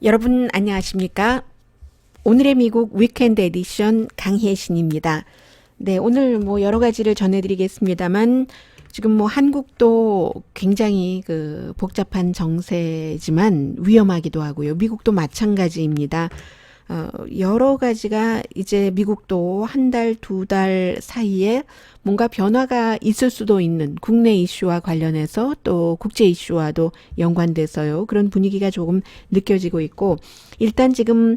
여러분 안녕하십니까? 오늘의 미국 위켄드 에디션 강혜신입니다. 네, 오늘 여러 가지를 전해드리겠습니다만 지금 한국도 굉장히 복잡한 정세지만 위험하기도 하고요. 미국도 마찬가지입니다. 여러 가지가 이제 미국도 한 달, 두 달 사이에 뭔가 변화가 있을 수도 있는 국내 이슈와 관련해서 또 국제 이슈와도 연관돼서요. 그런 분위기가 조금 느껴지고 있고, 일단 지금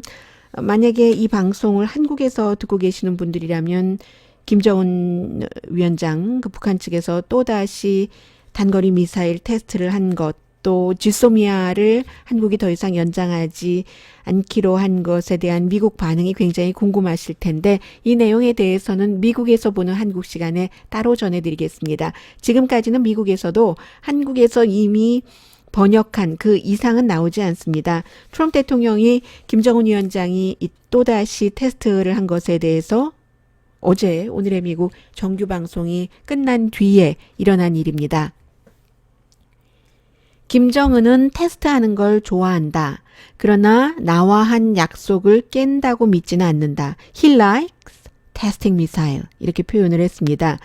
만약에 이 방송을 한국에서 듣고 계시는 분들이라면 김정은 위원장, 북한 측에서 또다시 단거리 미사일 테스트를 한 것, 또 지소미아를 한국이 더 이상 연장하지 않기로 한 것에 대한 미국 반응이 굉장히 궁금하실 텐데 이 내용에 대해서는 미국에서 보는 한국 시간에 따로 전해드리겠습니다. 지금까지는 미국에서도 한국에서 이미 번역한 그 이상은 나오지 않습니다. 트럼프 대통령이 김정은 위원장이 또다시 테스트를 한 것에 대해서 어제 오늘의 미국 정규 방송이 끝난 뒤에 일어난 일입니다. 김정은은 테스트하는 걸 좋아한다. 그러나 나와 한 약속을 깬다고 믿지는 않는다. He likes testing missile. 이렇게 표현을 했습니다.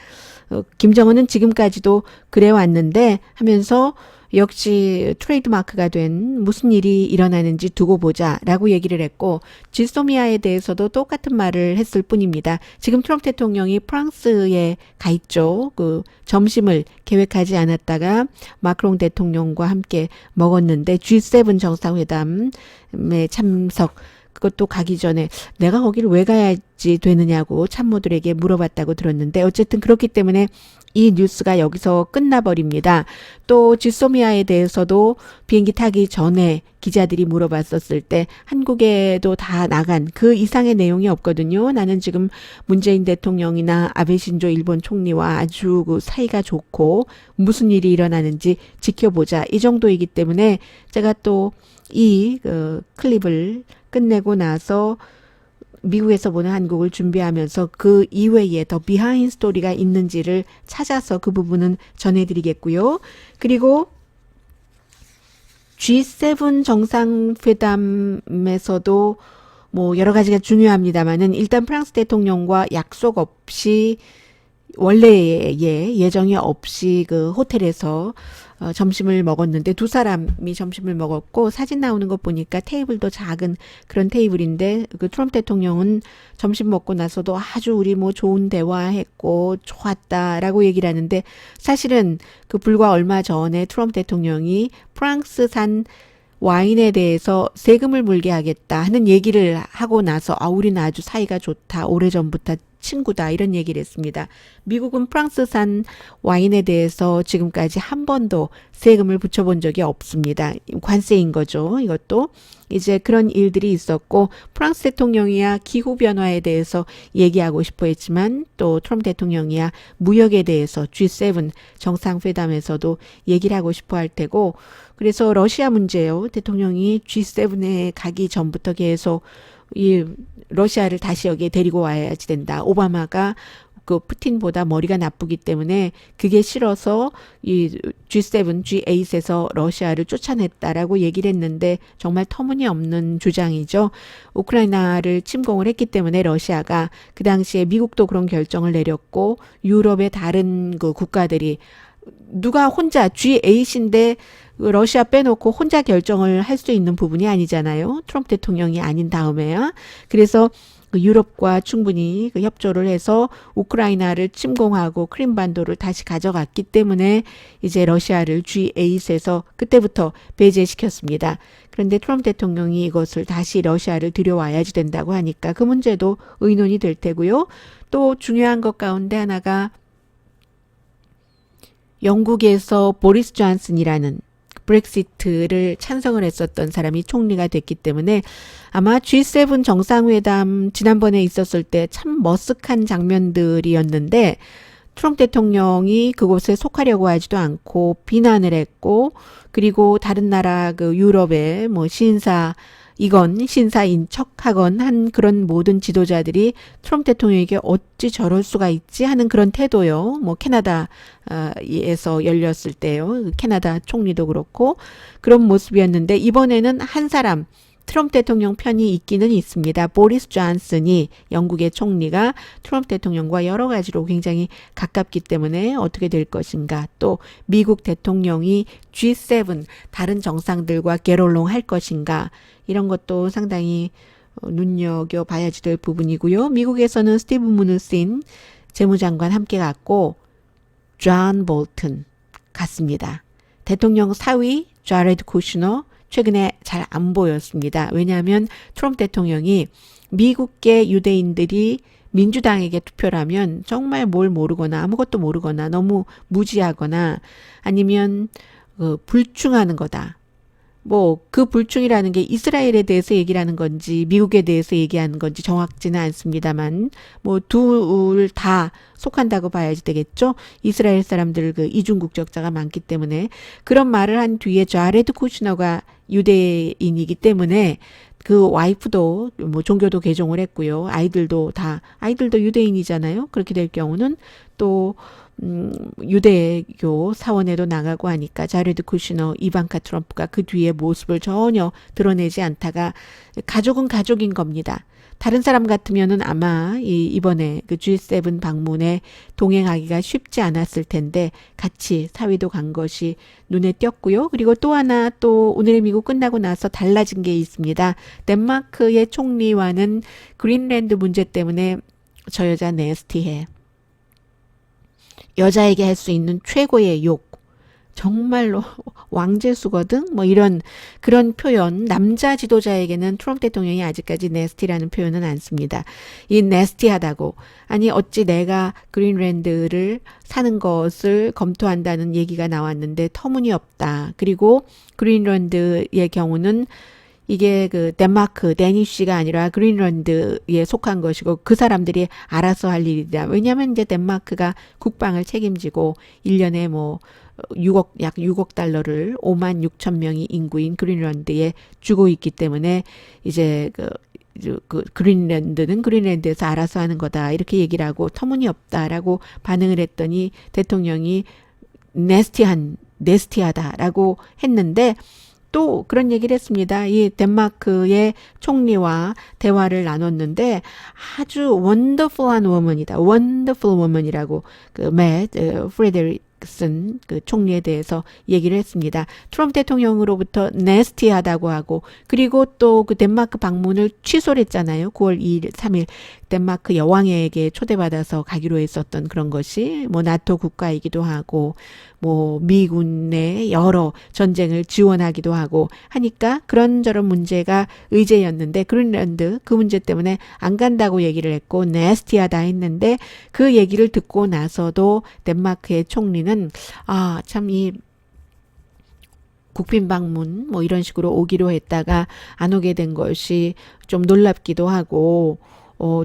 김정은은 지금까지도 그래 왔는데 하면서 역시 트레이드마크가 된 무슨 일이 일어나는지 두고 보자 라고 얘기를 했고 지소미아에 대해서도 똑같은 말을 했을 뿐입니다. 지금 트럼프 대통령이 프랑스에 가 있죠. 점심을 계획하지 않았다가 마크롱 대통령과 함께 먹었는데 G7 정상회담에 참석 그것도 가기 전에 내가 거기를 왜 가야지 되느냐고 참모들에게 물어봤다고 들었는데 어쨌든 그렇기 때문에 이 뉴스가 여기서 끝나버립니다. 또 지소미아에 대해서도 비행기 타기 전에 기자들이 물어봤었을 때 한국에도 다 나간 그 이상의 내용이 없거든요. 나는 지금 문재인 대통령이나 아베 신조 일본 총리와 아주 사이가 좋고 무슨 일이 일어나는지 지켜보자. 이 정도이기 때문에 제가 또 이 클립을 끝내고 나서 미국에서 보는 한국을 준비하면서 그 이외에 더 비하인드 스토리가 있는지를 찾아서 그 부분은 전해드리겠고요. 그리고 G7 정상회담에서도 여러 가지가 중요합니다만은 일단 프랑스 대통령과 약속 없이 원래의 예정이 없이 그 호텔에서 점심을 먹었는데 두 사람이 점심을 먹었고 사진 나오는 거 보니까 테이블도 작은 그런 테이블인데 그 트럼프 대통령은 점심 먹고 나서도 아주 우리 좋은 대화했고 좋았다라고 얘기를 하는데 사실은 그 불과 얼마 전에 트럼프 대통령이 프랑스산 와인에 대해서 세금을 물게 하겠다 하는 얘기를 하고 나서 우리는 아주 사이가 좋다. 오래전부터 친구다. 이런 얘기를 했습니다. 미국은 프랑스산 와인에 대해서 지금까지 한 번도 세금을 붙여본 적이 없습니다. 관세인 거죠. 이것도. 이제 그런 일들이 있었고 프랑스 대통령이야 기후변화에 대해서 얘기하고 싶어 했지만 또 트럼프 대통령이야 무역에 대해서 G7 정상회담에서도 얘기를 하고 싶어 할 테고 그래서 러시아 문제요. 대통령이 G7에 가기 전부터 계속 이 러시아를 다시 여기에 데리고 와야지 된다. 오바마가 그 푸틴보다 머리가 나쁘기 때문에 그게 싫어서 이 G7, G8에서 러시아를 쫓아냈다라고 얘기를 했는데 정말 터무니없는 주장이죠. 우크라이나를 침공을 했기 때문에 러시아가 그 당시에 미국도 그런 결정을 내렸고 유럽의 다른 그 국가들이 누가 혼자 G8인데 러시아 빼놓고 혼자 결정을 할 수 있는 부분이 아니잖아요. 트럼프 대통령이 아닌 다음에야. 그래서 유럽과 충분히 협조를 해서 우크라이나를 침공하고 크림반도를 다시 가져갔기 때문에 이제 러시아를 G8에서 그때부터 배제시켰습니다. 그런데 트럼프 대통령이 이것을 다시 러시아를 들여와야지 된다고 하니까 그 문제도 의논이 될 테고요. 또 중요한 것 가운데 하나가 영국에서 보리스 존슨이라는 브렉시트를 찬성을 했었던 사람이 총리가 됐기 때문에 아마 G7 정상회담 지난번에 있었을 때 참 머쓱한 장면들이었는데 트럼프 대통령이 그곳에 속하려고 하지도 않고 비난을 했고 그리고 다른 나라 유럽의 신사인 척하건 한 그런 모든 지도자들이 트럼프 대통령에게 어찌 저럴 수가 있지 하는 그런 태도요. 캐나다에서 열렸을 때요. 캐나다 총리도 그렇고 그런 모습이었는데 이번에는 한 사람 트럼프 대통령 편이 있기는 있습니다. 보리스 존슨이 영국의 총리가 트럼프 대통령과 여러 가지로 굉장히 가깝기 때문에 어떻게 될 것인가. 또 미국 대통령이 G7 다른 정상들과 겟얼롱 할 것인가. 이런 것도 상당히 눈여겨봐야지 될 부분이고요. 미국에서는 스티브 무누신 재무장관 함께 갔고 존 볼튼 갔습니다. 대통령 사위 자레드 쿠슈너 최근에 잘 안 보였습니다. 왜냐하면 트럼프 대통령이 미국계 유대인들이 민주당에게 투표를 하면 정말 뭘 모르거나 아무것도 모르거나 너무 무지하거나 아니면 불충하는 거다. 뭐 그 불충이라는 게 이스라엘에 대해서 얘기를 하는 건지 미국에 대해서 얘기하는 건지 정확지는 않습니다만 뭐 둘 다 속한다고 봐야지 되겠죠. 이스라엘 사람들 그 이중 국적자가 많기 때문에 그런 말을 한 뒤에 자레드 쿠슈너가 유대인이기 때문에 그 와이프도 뭐 종교도 개종을 했고요. 아이들도 유대인이잖아요. 그렇게 될 경우는 또 유대교 사원에도 나가고 하니까 자레드 쿠시너, 이방카 트럼프가 그 뒤에 모습을 전혀 드러내지 않다가 가족은 가족인 겁니다. 다른 사람 같으면은 아마 이번에 그 G7 방문에 동행하기가 쉽지 않았을 텐데 같이 사위도 간 것이 눈에 띄었고요. 그리고 또 하나 또 오늘의 미국 끝나고 나서 달라진 게 있습니다. 덴마크의 총리와는 그린랜드 문제 때문에 저 여자 네스티해. 여자에게 할 수 있는 최고의 욕. 정말로 왕재수거든? 뭐 이런 그런 표현. 남자 지도자에게는 트럼프 대통령이 아직까지 네스티라는 표현은 안 씁니다. 이 네스티하다고. 아니 어찌 내가 그린랜드를 사는 것을 검토한다는 얘기가 나왔는데 터무니없다. 그리고 그린랜드의 경우는 이게 그 덴마크, 데니쉬가 아니라 그린랜드에 속한 것이고 그 사람들이 알아서 할 일이다. 왜냐하면 이제 덴마크가 국방을 책임지고 1년에 뭐 약 6억 달러를 5만 6천 명이 인구인 그린랜드에 주고 있기 때문에 이제 그 그린랜드는 그린랜드에서 알아서 하는 거다. 이렇게 얘기를 하고 터무니없다라고 반응을 했더니 대통령이 네스티하다라고 했는데 또 그런 얘기를 했습니다. 이 덴마크의 총리와 대화를 나눴는데 아주 원더풀한 워먼이다. 원더풀 워먼이라고 프레데릭슨 그 총리에 대해서 얘기를 했습니다. 트럼프 대통령으로부터 네스티하다고 하고 그리고 또 그 덴마크 방문을 취소를 했잖아요. 9월 2일, 3일 덴마크 여왕에게 초대받아서 가기로 했었던 그런 것이 뭐 나토 국가이기도 하고 뭐 미군의 여러 전쟁을 지원하기도 하고 하니까 그런저런 문제가 의제였는데 그린랜드 그 문제 때문에 안 간다고 얘기를 했고 네스티하다 했는데 그 얘기를 듣고 나서도 덴마크의 총리는 참 이 국빈 방문 뭐 이런 식으로 오기로 했다가 안 오게 된 것이 좀 놀랍기도 하고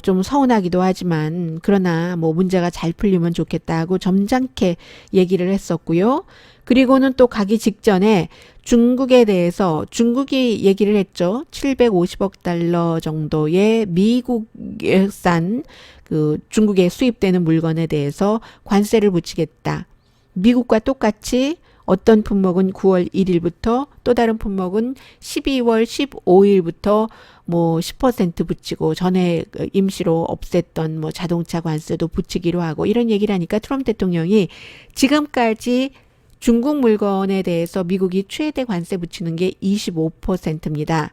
좀 서운하기도 하지만 그러나 뭐 문제가 잘 풀리면 좋겠다 하고 점잖게 얘기를 했었고요. 그리고는 또 가기 직전에 중국에 대해서 중국이 얘기를 했죠. 750억 달러 정도의 미국산 그 중국에 수입되는 물건에 대해서 관세를 붙이겠다. 미국과 똑같이 어떤 품목은 9월 1일부터 또 다른 품목은 12월 15일부터 뭐 10% 붙이고 전에 임시로 없앴던 뭐 자동차 관세도 붙이기로 하고 이런 얘기를 하니까 트럼프 대통령이 지금까지 중국 물건에 대해서 미국이 최대 관세 붙이는 게 25%입니다.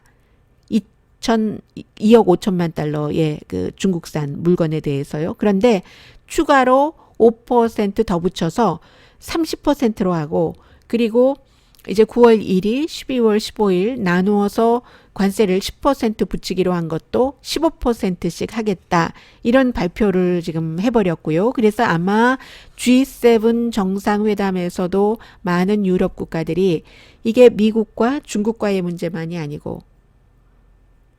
2억 5천만 달러의 그 중국산 물건에 대해서요. 그런데 추가로 5% 더 붙여서 30%로 하고 그리고 이제 9월 1일, 12월 15일 나누어서 관세를 10% 붙이기로 한 것도 15%씩 하겠다. 이런 발표를 지금 해버렸고요. 그래서 아마 G7 정상회담에서도 많은 유럽 국가들이 이게 미국과 중국과의 문제만이 아니고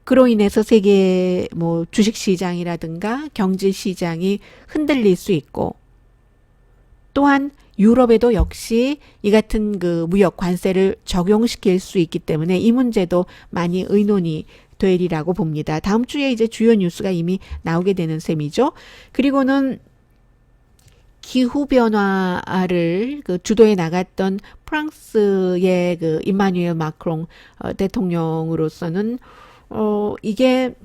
그로 인해서 세계 뭐 주식시장이라든가 경제시장이 흔들릴 수 있고 또한 유럽에도 역시 이 같은 그 무역 관세를 적용시킬 수 있기 때문에 이 문제도 많이 의논이 되리라고 봅니다. 다음 주에 이제 주요 뉴스가 이미 나오게 되는 셈이죠. 그리고는 기후변화를 그 주도해 나갔던 프랑스의 그 임마누엘 마크롱 대통령으로서는 이게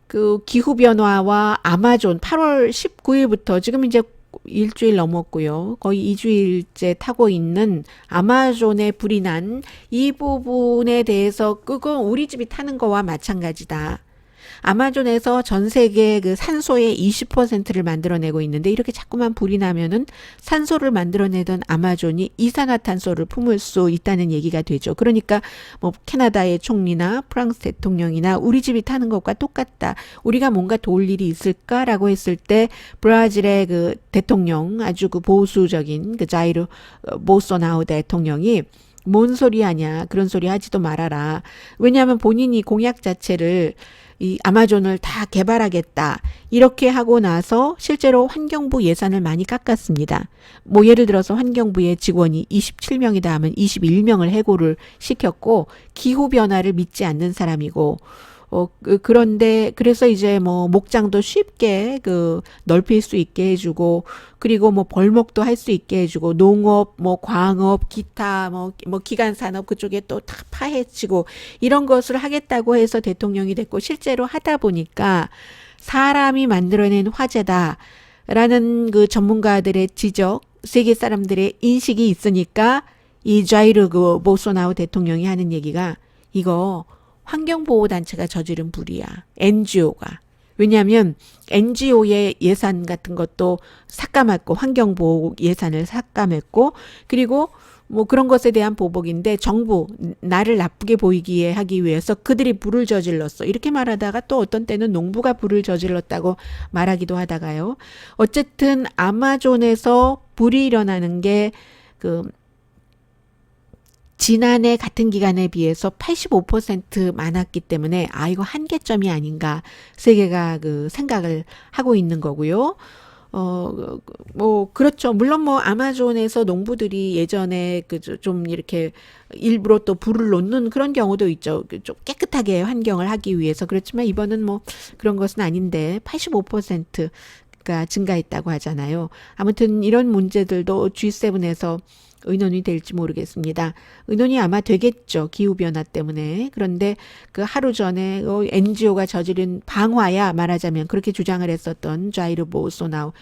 그 기후변화와 아마존 8월 19일부터 지금 이제 일주일 넘었고요. 거의 2주일째 타고 있는 아마존에 불이 난 이 부분에 대해서 그건 우리 집이 타는 거와 마찬가지다. 아마존에서 전 세계 그 산소의 20%를 만들어내고 있는데 이렇게 자꾸만 불이 나면은 산소를 만들어내던 아마존이 이산화탄소를 품을 수 있다는 얘기가 되죠. 그러니까 뭐 캐나다의 총리나 프랑스 대통령이나 우리 집이 타는 것과 똑같다. 우리가 뭔가 도울 일이 있을까라고 했을 때 브라질의 그 대통령 아주 그 보수적인 그 자이르 보소나우 대통령이 뭔 소리 하냐 그런 소리 하지도 말아라. 왜냐하면 본인이 공약 자체를 이 아마존을 다 개발하겠다. 이렇게 하고 나서 실제로 환경부 예산을 많이 깎았습니다. 뭐 예를 들어서 환경부의 직원이 27명이다 하면 21명을 해고를 시켰고 기후변화를 믿지 않는 사람이고 그런데 그래서 이제 뭐 목장도 쉽게 그 넓힐 수 있게 해주고 그리고 뭐 벌목도 할 수 있게 해주고 농업 뭐 광업 기타 뭐 기간 산업 그쪽에 또 다 파헤치고 이런 것을 하겠다고 해서 대통령이 됐고 실제로 하다 보니까 사람이 만들어낸 화재다라는 그 전문가들의 지적 세계 사람들의 인식이 있으니까 이 자이르 그 보소나우 대통령이 하는 얘기가 이거 환경보호단체가 저지른 불이야. NGO가. 왜냐하면 NGO의 예산 같은 것도 삭감했고 환경보호 예산을 삭감했고 그리고 뭐 그런 것에 대한 보복인데 정부 나를 나쁘게 보이기에 하기 위해서 그들이 불을 저질렀어. 이렇게 말하다가 또 어떤 때는 농부가 불을 저질렀다고 말하기도 하다가요. 어쨌든 아마존에서 불이 일어나는 게그 지난해 같은 기간에 비해서 85% 많았기 때문에 아 이거 한계점이 아닌가 세계가 그 생각을 하고 있는 거고요. 뭐 그렇죠. 물론 뭐 아마존에서 농부들이 예전에 그 좀 이렇게 일부러 또 불을 놓는 그런 경우도 있죠. 좀 깨끗하게 환경을 하기 위해서. 그렇지만 이번은 뭐 그런 것은 아닌데 85%가 증가했다고 하잖아요. 아무튼 이런 문제들도 G7에서 의논이 될지 모르겠습니다. 의논이 아마 되겠죠. 기후변화 때문에. 그런데 그 하루 전에 NGO가 저지른 방화야 말하자면 그렇게 주장을 했었던 자이르 보소나우.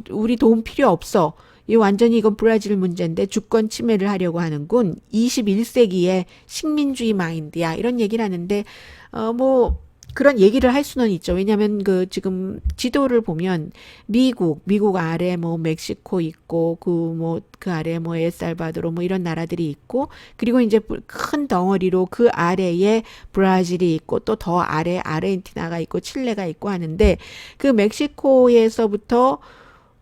우리 도움 필요 없어. 이 완전히 이건 브라질 문제인데 주권 침해를 하려고 하는군. 21세기의 식민주의 마인드야. 이런 얘기를 하는데, 뭐, 그런 얘기를 할 수는 있죠. 왜냐하면 그 지금 지도를 보면 미국 아래 뭐 멕시코 있고 그 아래 뭐 엘살바도르 뭐 이런 나라들이 있고 그리고 이제 큰 덩어리로 그 아래에 브라질이 있고 또 더 아래 아르헨티나가 있고 칠레가 있고 하는데 그 멕시코에서부터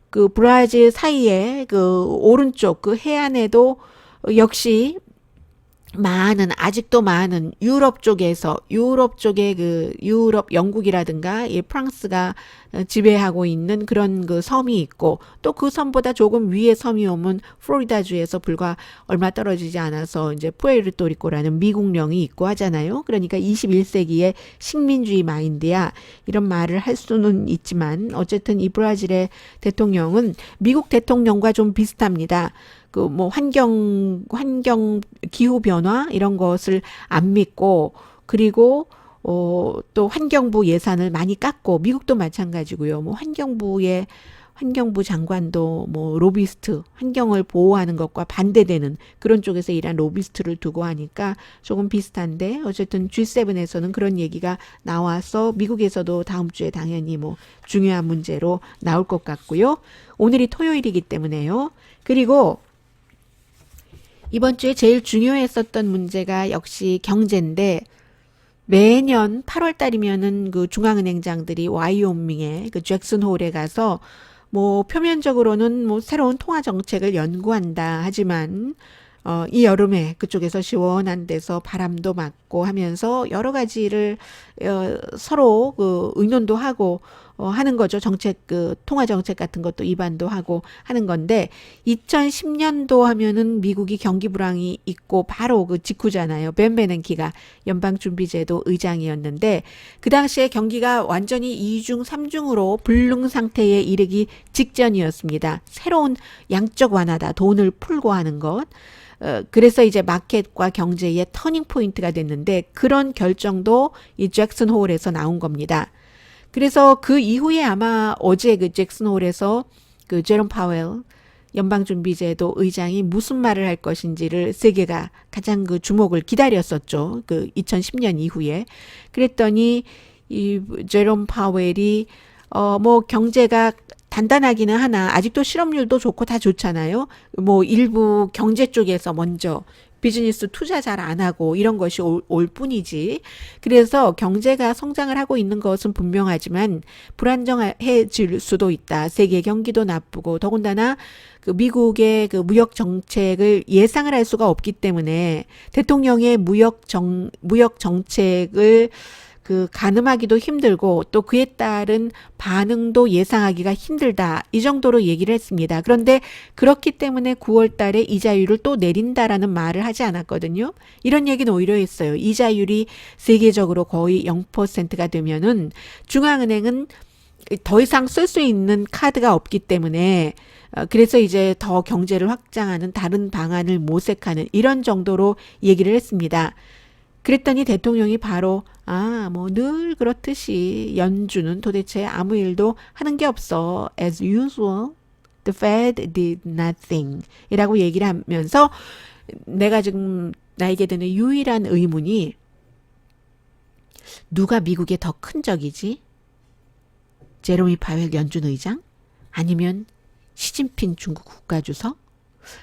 그 브라질 사이에 그 오른쪽 그 해안에도 역시 아직도 많은 유럽 쪽에 그 유럽 영국이라든가 이 프랑스가 지배하고 있는 그런 그 섬이 있고 또 그 섬보다 조금 위에 섬이 오면 플로리다주에서 불과 얼마 떨어지지 않아서 이제 푸에르토리코라는 미국령이 있고 하잖아요. 그러니까 21세기의 식민주의 마인드야. 이런 말을 할 수는 있지만 어쨌든 이 브라질의 대통령은 미국 대통령과 좀 비슷합니다. 그 뭐 환경 기후 변화 이런 것을 안 믿고 그리고 또 환경부 예산을 많이 깎고 미국도 마찬가지고요. 뭐 환경부 장관도 뭐 로비스트 환경을 보호하는 것과 반대되는 그런 쪽에서 일한 로비스트를 두고 하니까 조금 비슷한데 어쨌든 G7에서는 그런 얘기가 나와서 미국에서도 다음 주에 당연히 뭐 중요한 문제로 나올 것 같고요. 오늘이 토요일이기 때문에요. 그리고 이번 주에 제일 중요했었던 문제가 역시 경제인데 매년 8월 달이면은 그 중앙은행장들이 와이오밍의 그 잭슨홀에 가서 뭐 표면적으로는 뭐 새로운 통화 정책을 연구한다 하지만 이 여름에 그쪽에서 시원한 데서 바람도 맞고 하면서 여러 가지를 서로 그 의논도 하고 하는 거죠. 정책, 통화 정책 같은 것도 위반도 하고 하는 건데, 2010년도 하면은 미국이 경기 불황이 있고 바로 그 직후잖아요. 벤 베냉키가 연방준비제도 의장이었는데, 그 당시에 경기가 완전히 2중, 3중으로 불능 상태에 이르기 직전이었습니다. 새로운 양적 완화다. 돈을 풀고 하는 것. 그래서 이제 마켓과 경제의 터닝 포인트가 됐는데, 그런 결정도 이 잭슨 홀에서 나온 겁니다. 그래서 그 이후에 아마 어제 그 잭슨 홀에서 그 제롬 파웰 연방준비제도 의장이 무슨 말을 할 것인지를 세계가 가장 그 주목을 기다렸었죠. 그 2010년 이후에. 그랬더니 이 제롬 파웰이 뭐 경제가 단단하기는 하나 아직도 실업률도 좋고 다 좋잖아요. 뭐 일부 경제 쪽에서 먼저 비즈니스 투자 잘 안 하고 이런 것이 올 뿐이지. 그래서 경제가 성장을 하고 있는 것은 분명하지만 불안정해질 수도 있다. 세계 경기도 나쁘고 더군다나 그 미국의 그 무역 정책을 예상을 할 수가 없기 때문에 대통령의 무역 정책을 그 가늠하기도 힘들고 또 그에 따른 반응도 예상하기가 힘들다. 이 정도로 얘기를 했습니다. 그런데 그렇기 때문에 9월 달에 이자율을 또 내린다라는 말을 하지 않았거든요. 이런 얘기는 오히려 했어요. 이자율이 세계적으로 거의 0%가 되면은 중앙은행은 더 이상 쓸 수 있는 카드가 없기 때문에 그래서 이제 더 경제를 확장하는 다른 방안을 모색하는 이런 정도로 얘기를 했습니다. 그랬더니 대통령이 바로 뭐 늘 그렇듯이 연준은 도대체 아무 일도 하는 게 없어. As usual, the Fed did nothing. 이라고 얘기를 하면서 내가 지금 나에게 드는 유일한 의문이 누가 미국의 더 큰 적이지? 제로미 파웰 연준 의장? 아니면 시진핑 중국 국가주석?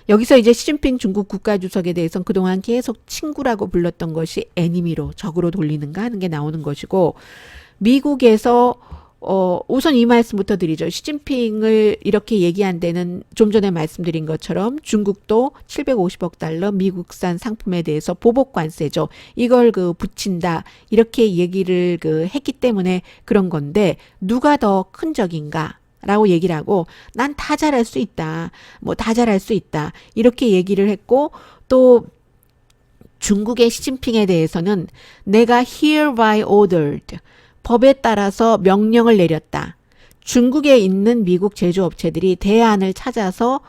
여기서 이제 시진핑 중국 국가주석에 대해서는 그동안 계속 친구라고 불렀던 것이 애니미로 적으로 돌리는가 하는 게 나오는 것이고 미국에서 우선 이 말씀부터 드리죠. 시진핑을 이렇게 얘기한 데는 좀 전에 말씀드린 것처럼 중국도 750억 달러 미국산 상품에 대해서 보복 관세죠. 이걸 붙인다. 이렇게 얘기를 했기 때문에 그런 건데 누가 더 큰 적인가? 라고 얘기를 하고 난 다 잘할 수 있다. 뭐 다 잘할 수 있다. 이렇게 얘기를 했고 또 중국의 시진핑에 대해서는 내가 hereby ordered 법에 따라서 명령을 내렸다. 중국에 있는 미국 제조업체들이 대안을 찾아서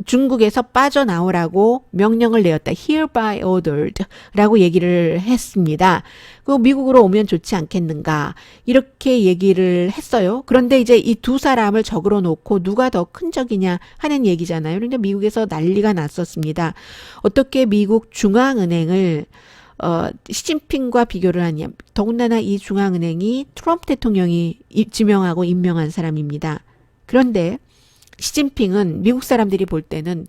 중국에서 빠져나오라고 명령을 내렸다. hereby ordered 라고 얘기를 했습니다. 그 미국으로 오면 좋지 않겠는가 이렇게 얘기를 했어요. 그런데 이제 이 두 사람을 적으로 놓고 누가 더 큰 적이냐 하는 얘기잖아요. 그러니까 미국에서 난리가 났었습니다. 어떻게 미국 중앙은행을 시진핑과 비교를 하냐. 더군다나 이 중앙은행이 트럼프 대통령이 지명하고 임명한 사람입니다. 그런데 시진핑은 미국 사람들이 볼 때는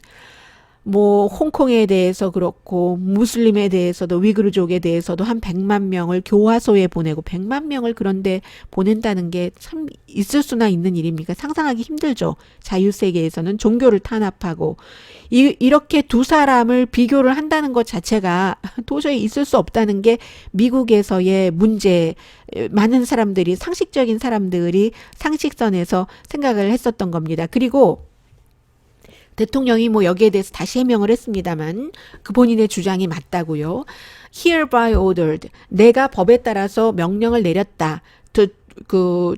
뭐 홍콩에 대해서 그렇고 무슬림에 대해서도 위구르족에 대해서도 한 100만 명을 교화소에 보내고 100만 명을 그런데 보낸다는 게 참 있을 수나 있는 일입니까? 상상하기 힘들죠. 자유세계에서는 종교를 탄압하고 이렇게 두 사람을 비교를 한다는 것 자체가 도저히 있을 수 없다는 게 미국에서의 문제. 많은 사람들이 상식적인 사람들이 상식선에서 생각을 했었던 겁니다. 그리고 대통령이 뭐 여기에 대해서 다시 해명을 했습니다만 그 본인의 주장이 맞다고요. hereby ordered 내가 법에 따라서 명령을 내렸다. 그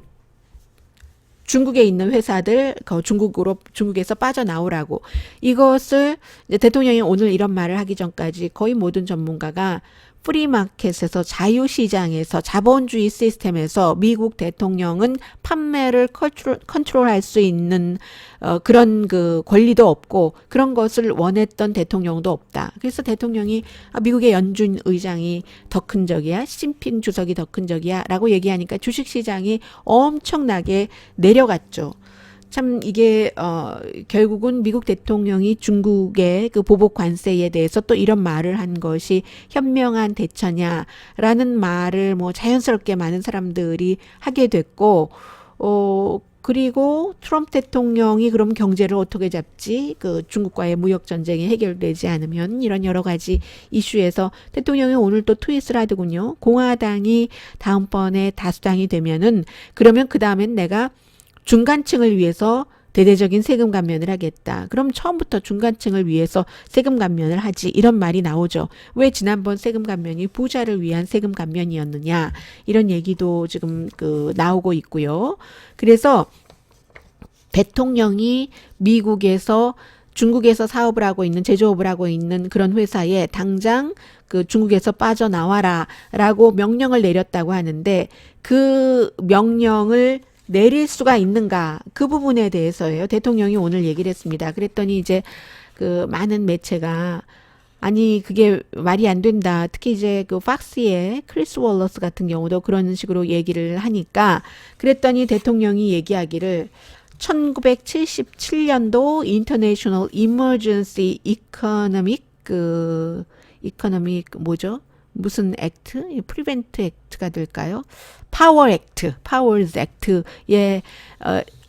중국에 있는 회사들 중국에서 빠져나오라고. 이것을 이제 대통령이 오늘 이런 말을 하기 전까지 거의 모든 전문가가 프리마켓에서 자유시장에서 자본주의 시스템에서 미국 대통령은 판매를 컨트롤할 수 있는 그런 그 권리도 없고 그런 것을 원했던 대통령도 없다. 그래서 대통령이 미국의 연준 의장이 더 큰 적이야, 시진핑 주석이 더 큰 적이야 라고 얘기하니까 주식시장이 엄청나게 내려갔죠. 참 이게 결국은 미국 대통령이 중국의 그 보복 관세에 대해서 또 이런 말을 한 것이 현명한 대처냐라는 말을 뭐 자연스럽게 많은 사람들이 하게 됐고 그리고 트럼프 대통령이 그럼 경제를 어떻게 잡지? 그 중국과의 무역 전쟁이 해결되지 않으면 이런 여러 가지 이슈에서 대통령이 오늘 또 트윗을 하더군요. 공화당이 다음번에 다수당이 되면은 그러면 그 다음엔 내가 중간층을 위해서 대대적인 세금 감면을 하겠다. 그럼 처음부터 중간층을 위해서 세금 감면을 하지. 이런 말이 나오죠. 왜 지난번 세금 감면이 부자를 위한 세금 감면이었느냐. 이런 얘기도 지금 나오고 있고요. 그래서 대통령이 미국에서 중국에서 사업을 하고 있는 제조업을 하고 있는 그런 회사에 당장 그 중국에서 빠져나와라 라고 명령을 내렸다고 하는데 그 명령을 내릴 수가 있는가 그 부분에 대해서예요. 대통령이 오늘 얘기를 했습니다. 그랬더니 이제 그 많은 매체가 아니 그게 말이 안 된다. 특히 이제 그 팍스의 크리스 월러스 같은 경우도 그런 식으로 얘기를 하니까 그랬더니 대통령이 얘기하기를 1977년도 인터내셔널 이머전시 이코노믹 이코노믹 뭐죠? 무슨 액트? 프리벤트 액트가 될까요? 파워즈 액트의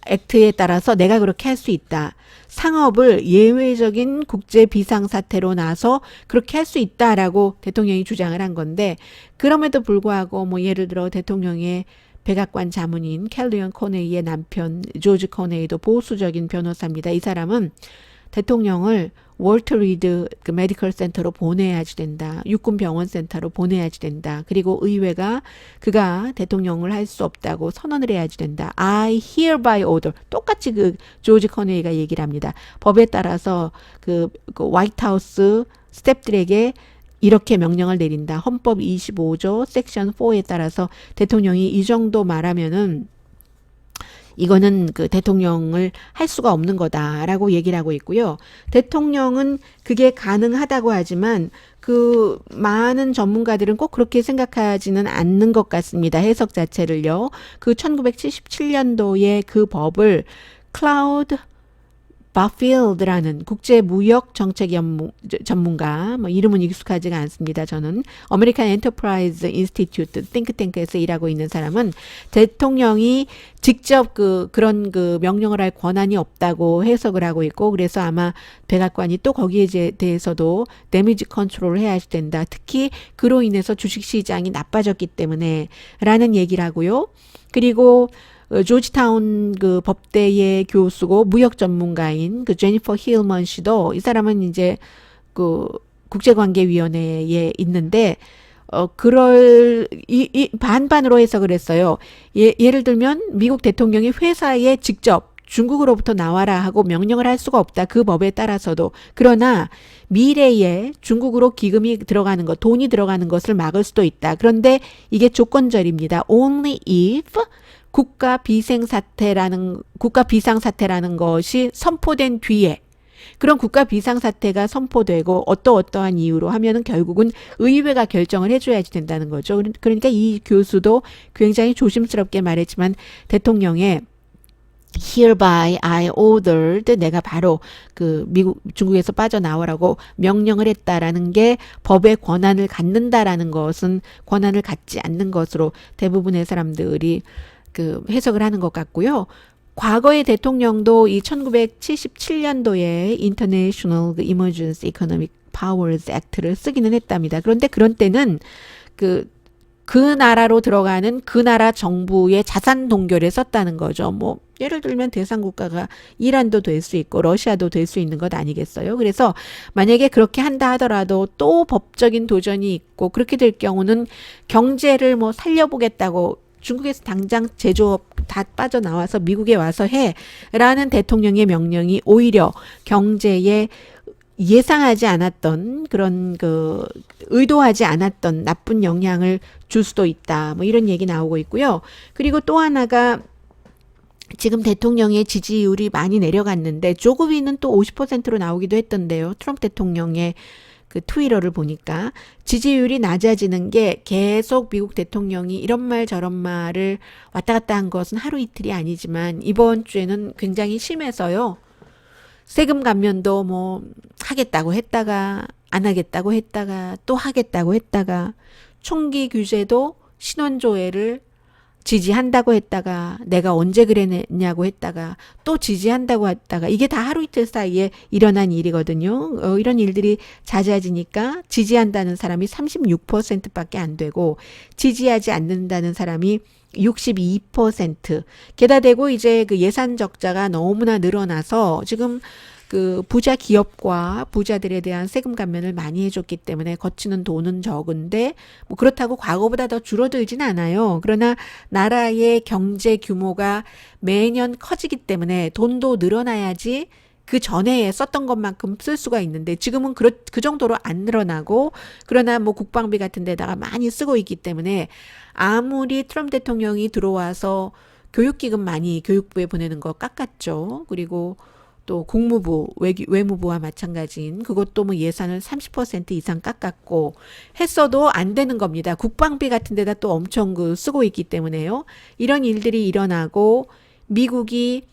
액트에 따라서 내가 그렇게 할 수 있다. 상업을 예외적인 국제 비상사태로 나서 그렇게 할 수 있다라고 대통령이 주장을 한 건데 그럼에도 불구하고 뭐 예를 들어 대통령의 백악관 자문인 캘리언 코네이의 남편 조지 코네이도 보수적인 변호사입니다. 이 사람은 대통령을 월터 리드 그 메디컬 센터로 보내야지 된다. 육군 병원 센터로 보내야지 된다. 그리고 의회가 그가 대통령을 할 수 없다고 선언을 해야지 된다. I hereby order. 똑같이 그 조지 커네이가 얘기를 합니다. 법에 따라서 그 화이트하우스 스태프들에게 이렇게 명령을 내린다. 헌법 25조 섹션 4에 따라서 대통령이 이 정도 말하면은 이거는 그 대통령을 할 수가 없는 거다라고 얘기를 하고 있고요. 대통령은 그게 가능하다고 하지만 그 많은 전문가들은 꼭 그렇게 생각하지는 않는 것 같습니다. 해석 자체를요. 그 1977년도에 그 법을 클라우드 바필드라는 국제무역 정책 전문가, 뭐 이름은 익숙하지가 않습니다. 저는 아메리칸 엔터프라이즈 인스티튜트 띵크탱크에서 일하고 있는 사람은 대통령이 직접 그런 명령을 할 권한이 없다고 해석을 하고 있고 그래서 아마 백악관이 또 거기에 대해서도 데미지 컨트롤을 해야 된다. 특히 그로 인해서 주식시장이 나빠졌기 때문에 라는 얘기를 하고요. 그리고 조지타운 그 법대의 교수고 무역 전문가인 그 제니퍼 힐먼 씨도 이 사람은 이제 그 국제관계위원회에 있는데 반반으로 해석을 했어요. 예를 들면 미국 대통령이 회사에 직접 중국으로부터 나와라 하고 명령을 할 수가 없다. 그 법에 따라서도. 그러나 미래에 중국으로 기금이 들어가는 것, 돈이 들어가는 것을 막을 수도 있다. 그런데 이게 조건절입니다. Only if 국가 비상사태라는 것이 선포된 뒤에 그런 국가 비상사태가 선포되고 어떠한 이유로 하면은 결국은 의회가 결정을 해줘야지 된다는 거죠. 그러니까 이 교수도 굉장히 조심스럽게 말했지만 대통령의 Hereby I ordered 내가 바로 중국에서 빠져나오라고 명령을 했다라는 게 법의 권한을 갖는다라는 것은 권한을 갖지 않는 것으로 대부분의 사람들이 해석을 하는 것 같고요. 과거의 대통령도 이 1977년도에 International Emergency Economic Powers Act를 쓰기는 했답니다. 그런데 그런 때는 그 나라로 들어가는 그 나라 정부의 자산 동결에 썼다는 거죠. 뭐 예를 들면 대상 국가가 이란도 될 수 있고 러시아도 될 수 있는 것 아니겠어요? 그래서 만약에 그렇게 한다 하더라도 또 법적인 도전이 있고 그렇게 될 경우는 경제를 뭐 살려보겠다고 중국에서 당장 제조업 다 빠져나와서 미국에 와서 해라는 대통령의 명령이 오히려 경제에 예상하지 않았던 그런 의도하지 않았던 나쁜 영향을 줄 수도 있다. 뭐 이런 얘기 나오고 있고요. 그리고 또 하나가 지금 대통령의 지지율이 많이 내려갔는데 조그비는 또 50%로 나오기도 했던데요. 트럼프 대통령의 트위터를 보니까 지지율이 낮아지는 게 계속 미국 대통령이 이런 말 저런 말을 왔다 갔다 한 것은 하루 이틀이 아니지만 이번 주에는 굉장히 심해서요. 세금 감면도 뭐 하겠다고 했다가 안 하겠다고 했다가 또 하겠다고 했다가 총기 규제도 신원조회를 지지한다고 했다가 내가 언제 그랬냐고 했다가 또 지지한다고 했다가 이게 다 하루 이틀 사이에 일어난 일이거든요. 이런 일들이 잦아지니까 지지한다는 사람이 36%밖에 안 되고 지지하지 않는다는 사람이 62%. 게다 대고 이제 그 예산 적자가 너무나 늘어나서 지금 그 부자 기업과 부자들에 대한 세금 감면을 많이 해줬기 때문에 거치는 돈은 적은데 뭐 그렇다고 과거보다 더 줄어들진 않아요. 그러나 나라의 경제 규모가 매년 커지기 때문에 돈도 늘어나야지 그 전에 썼던 것만큼 쓸 수가 있는데 지금은 그 정도로 안 늘어나고 그러나 뭐 국방비 같은 데다가 많이 쓰고 있기 때문에 아무리 트럼프 대통령이 들어와서 교육기금 많이 교육부에 보내는 거 깎았죠. 그리고 또 국무부, 외무부와 마찬가지인 그것도 뭐 예산을 30% 이상 깎았고 했어도 안 되는 겁니다. 국방비 같은 데다 또 엄청 그 쓰고 있기 때문에요. 이런 일들이 일어나고 미국이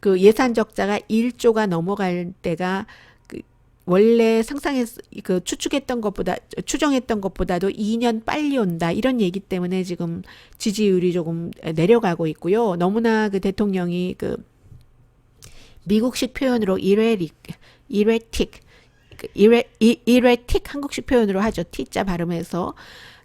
그 예산 적자가 1조가 넘어갈 때가 그 원래 추정했던 것보다도 2년 빨리 온다. 이런 얘기 때문에 지금 지지율이 조금 내려가고 있고요. 너무나 그 대통령이 그 미국식 표현으로 이레틱 한국식 표현으로 하죠. T자 발음해서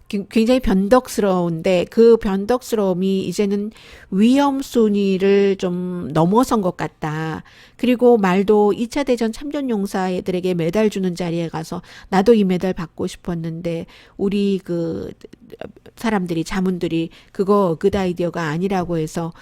굉장히 변덕스러운데 그 변덕스러움이 이제는 위험 순위를 좀 넘어선 것 같다. 그리고 말도 2차 대전 참전용사들에게 메달 주는 자리에 가서 나도 이 메달 받고 싶었는데 우리 그 사람들이 자문들이 그거 그 아이디어가 아니라고 해서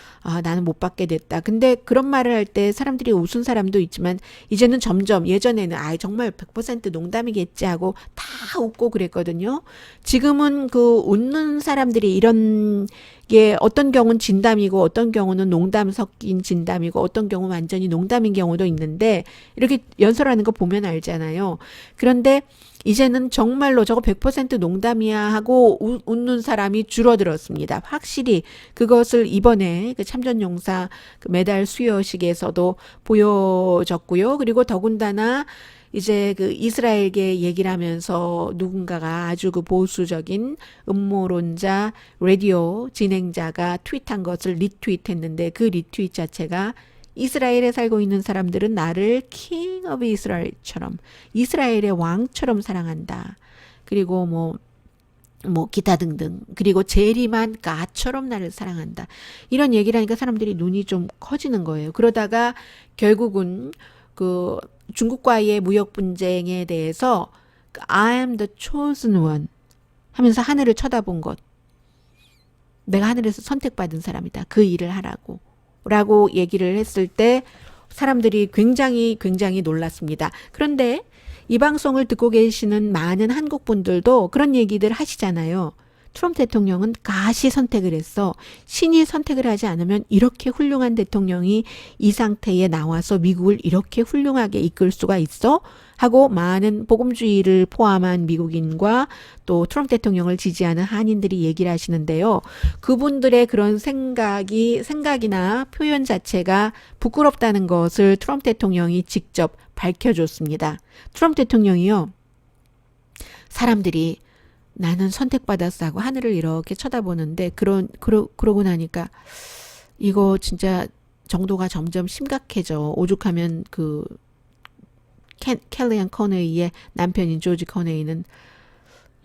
나는 못 받게 됐다. 근데 그런 말을 할 때 사람들이 웃은 사람도 있지만 이제는 점점 예전에는 정말 100% 농담이겠지 하고 다 웃고 그랬거든요. 지금은 그 웃는 사람들이 이런 게 어떤 경우는 진담이고 어떤 경우는 농담 섞인 진담이고 어떤 경우는 완전히 농담인 경우도 있는데 이렇게 연설하는 거 보면 알잖아요. 그런데 이제는 정말로 저거 100% 농담이야 하고 웃는 사람이 줄어들었습니다. 확실히 그것을 이번에 그 참전용사 그 메달 수여식에서도 보여졌고요. 그리고 더군다나 이제 그 이스라엘계 얘기를 하면서 누군가가 아주 그 보수적인 음모론자 라디오 진행자가 트윗한 것을 리트윗했는데 그 리트윗 자체가 이스라엘에 살고 있는 사람들은 나를 킹 오브 이스라엘처럼 이스라엘의 왕처럼 사랑한다. 그리고 뭐 기타 등등. 그리고 재림한 가처럼 나를 사랑한다. 이런 얘기를 하니까 사람들이 눈이 좀 커지는 거예요. 그러다가 결국은 그 중국과의 무역 분쟁에 대해서 I am the chosen one 하면서 하늘을 쳐다본 것. 내가 하늘에서 선택받은 사람이다. 그 일을 하라고. 라고 얘기를 했을 때 사람들이 굉장히 놀랐습니다. 그런데 이 방송을 듣고 계시는 많은 한국 분들도 그런 얘기들 하시잖아요. 트럼프 대통령은 가시 선택을 했어. 신이 선택을 하지 않으면 이렇게 훌륭한 대통령이 이 상태에 나와서 미국을 이렇게 훌륭하게 이끌 수가 있어? 하고 많은 복음주의를 포함한 미국인과 또 트럼프 대통령을 지지하는 한인들이 얘기를 하시는데요. 그분들의 그런 생각이나 표현 자체가 부끄럽다는 것을 트럼프 대통령이 직접 밝혀줬습니다. 트럼프 대통령이요. 사람들이 나는 선택받았어 하고 하늘을 이렇게 쳐다보는데 그러고 나니까 이거 진짜 정도가 점점 심각해져. 오죽하면 그 켈리언 커네이의 남편인 조지 커네이는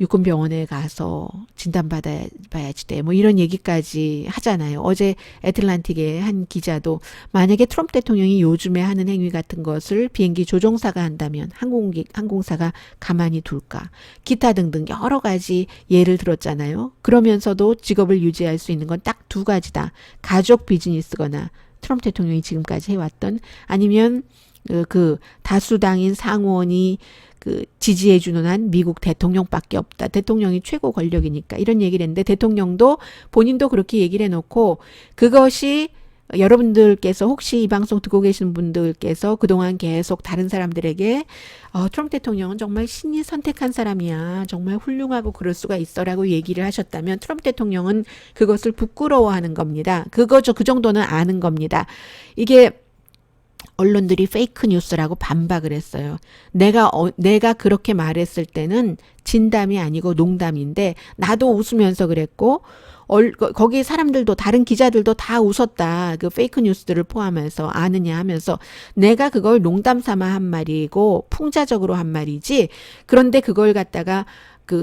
육군병원에 가서 진단받아야지 돼. 뭐 이런 얘기까지 하잖아요. 어제 애틀란틱의 한 기자도 만약에 트럼프 대통령이 요즘에 하는 행위 같은 것을 비행기 조종사가 한다면 항공사가 가만히 둘까. 기타 등등 여러 가지 예를 들었잖아요. 그러면서도 직업을 유지할 수 있는 건 딱 두 가지다. 가족 비즈니스거나 트럼프 대통령이 지금까지 해왔던 아니면 그 다수당인 상원이 그 지지해주는 한 미국 대통령밖에 없다. 대통령이 최고 권력이니까 이런 얘기를 했는데 대통령도 본인도 그렇게 얘기를 해놓고 그것이 여러분들께서 혹시 이 방송 듣고 계신 분들께서 그동안 계속 다른 사람들에게 트럼프 대통령은 정말 신이 선택한 사람이야. 정말 훌륭하고 그럴 수가 있어라고 얘기를 하셨다면 트럼프 대통령은 그것을 부끄러워하는 겁니다. 그 정도는 아는 겁니다. 이게 언론들이 페이크 뉴스라고 반박을 했어요. 내가 그렇게 말했을 때는 진담이 아니고 농담인데 나도 웃으면서 그랬고 거기 사람들도 다른 기자들도 다 웃었다. 그 페이크 뉴스들을 포함해서 아느냐 하면서 내가 그걸 농담 삼아 한 말이고 풍자적으로 한 말이지. 그런데 그걸 갖다가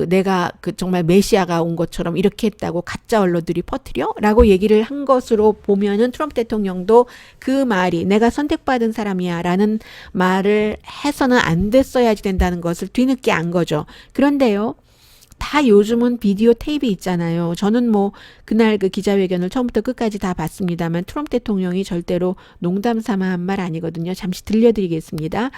내가 정말 메시아가 온 것처럼 이렇게 했다고 가짜 언론들이 퍼뜨려? 라고 얘기를 한 것으로 보면은 트럼프 대통령도 그 말이 내가 선택받은 사람이야 라는 말을 해서는 안 됐어야지 된다는 것을 뒤늦게 안 거죠. 그런데요. 다 요즘은 비디오 테이프 있잖아요. 저는 뭐 그날 그 기자회견을 처음부터 끝까지 다 봤습니다만 트럼프 대통령이 절대로 농담 삼아 한 말 아니거든요. 잠시 들려드리겠습니다.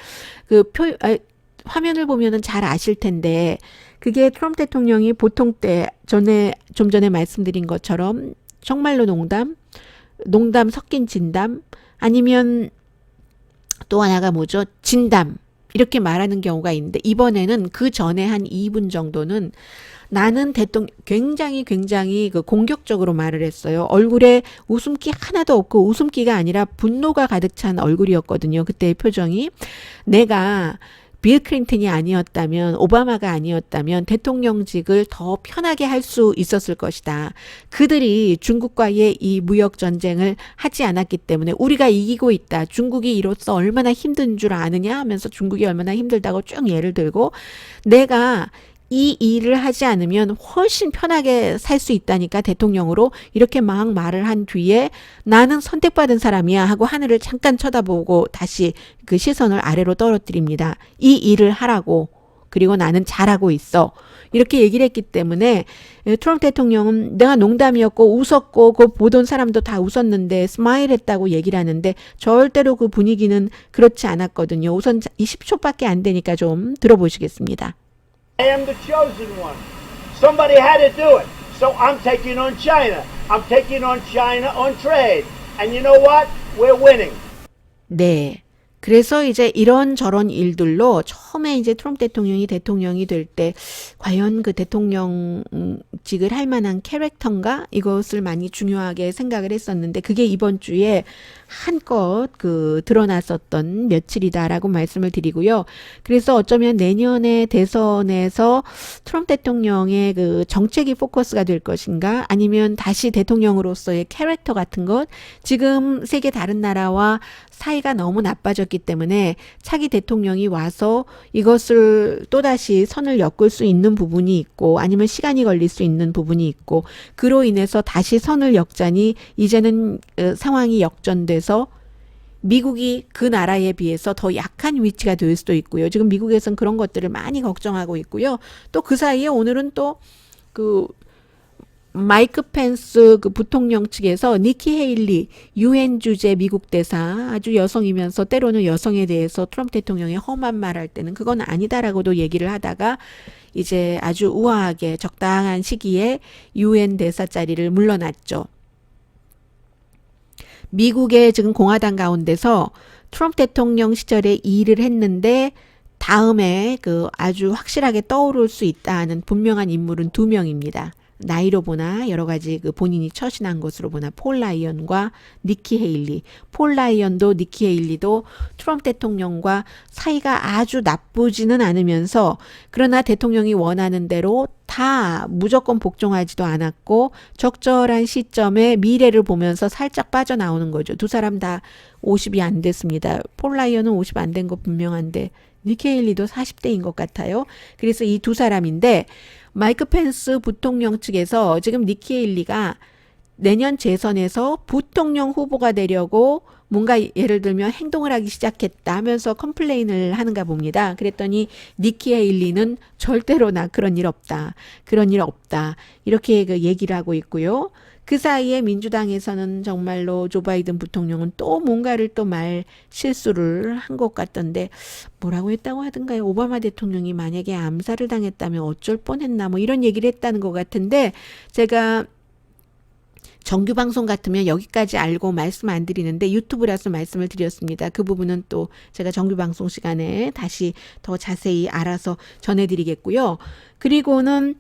화면을 보면은 잘 아실 텐데 그게 트럼프 대통령이 보통 때 좀 전에 말씀드린 것처럼 정말로 농담 섞인 진담 아니면 또 하나가 뭐죠? 진담. 이렇게 말하는 경우가 있는데 이번에는 그 전에 한 2분 정도는 나는 굉장히 그 공격적으로 말을 했어요. 얼굴에 웃음기 하나도 없고 웃음기가 아니라 분노가 가득 찬 얼굴이었거든요. 그때의 표정이. 내가 빌 클린턴이 아니었다면 오바마가 아니었다면 대통령직을 더 편하게 할 수 있었을 것이다. 그들이 중국과의 이 무역 전쟁을 하지 않았기 때문에 우리가 이기고 있다. 중국이 이로써 얼마나 힘든 줄 아느냐 하면서 중국이 얼마나 힘들다고 쭉 예를 들고 내가 이 일을 하지 않으면 훨씬 편하게 살 수 있다니까 대통령으로 이렇게 막 말을 한 뒤에 나는 선택받은 사람이야 하고 하늘을 잠깐 쳐다보고 다시 그 시선을 아래로 떨어뜨립니다. 이 일을 하라고. 그리고 나는 잘하고 있어. 이렇게 얘기를 했기 때문에 트럼프 대통령은 내가 농담이었고 웃었고 그 보던 사람도 다 웃었는데 스마일 했다고 얘기를 하는데 절대로 그 분위기는 그렇지 않았거든요. 우선 20초밖에 안 되니까 좀 들어보시겠습니다. I am the chosen one. Somebody had to do it. So I'm taking on China. I'm taking on China on trade. And you know what? We're winning. 네. 그래서 이제 이런저런 일들로 처음에 이제 트럼프 대통령이 될 때 과연 그 대통령직을 할 만한 캐릭터인가 이것을 많이 중요하게 생각을 했었는데 그게 이번 주에 한껏 드러났었던 며칠이다라고 말씀을 드리고요. 그래서 어쩌면 내년의 대선에서 트럼프 대통령의 그 정책이 포커스가 될 것인가 아니면 다시 대통령으로서의 캐릭터 같은 것 지금 세계 다른 나라와 사이가 너무 나빠졌기 때문에 차기 대통령이 와서 이것을 또다시 선을 엮을 수 있는 부분이 있고 아니면 시간이 걸릴 수 있는 부분이 있고 그로 인해서 다시 선을 엮자니 이제는 상황이 역전돼서 미국이 그 나라에 비해서 더 약한 위치가 될 수도 있고요. 지금 미국에서는 그런 것들을 많이 걱정하고 있고요. 또 그 사이에 오늘은 또 마이크 펜스 부통령 측에서 니키 헤일리 유엔 주재 미국 대사 아주 여성이면서 때로는 여성에 대해서 트럼프 대통령이 험한 말할 때는 그건 아니다라고도 얘기를 하다가 이제 아주 우아하게 적당한 시기에 유엔 대사 자리를 물러났죠. 미국의 지금 공화당 가운데서 트럼프 대통령 시절에 이 일을 했는데 다음에 아주 확실하게 떠오를 수 있다 하는 분명한 인물은 2명입니다. 나이로 보나 여러 가지 본인이 처신한 것으로 보나 폴 라이언과 니키 헤일리. 폴 라이언도 니키 헤일리도 트럼프 대통령과 사이가 아주 나쁘지는 않으면서 그러나 대통령이 원하는 대로 다 무조건 복종하지도 않았고 적절한 시점에 미래를 보면서 살짝 빠져나오는 거죠. 두 사람 다 50이 안 됐습니다. 폴 라이언은 50 안 된 거 분명한데 니키 헤일리도 40대인 것 같아요. 그래서 이 두 사람인데 마이크 펜스 부통령 측에서 지금 니키 헤일리가 내년 재선에서 부통령 후보가 되려고 뭔가 예를 들면 행동을 하기 시작했다 하면서 컴플레인을 하는가 봅니다. 그랬더니 니키 헤일리는 절대로 나 그런 일 없다. 그런 일 없다. 이렇게 얘기를 하고 있고요. 그 사이에 민주당에서는 정말로 조 바이든 부통령은 또 뭔가를 또 말 실수를 한 것 같던데 뭐라고 했다고 하던가요? 오바마 대통령이 만약에 암살을 당했다면 어쩔 뻔했나 뭐 이런 얘기를 했다는 것 같은데 제가 정규 방송 같으면 여기까지 알고 말씀 안 드리는데 유튜브라서 말씀을 드렸습니다. 그 부분은 또 제가 정규 방송 시간에 다시 더 자세히 알아서 전해드리겠고요. 그리고는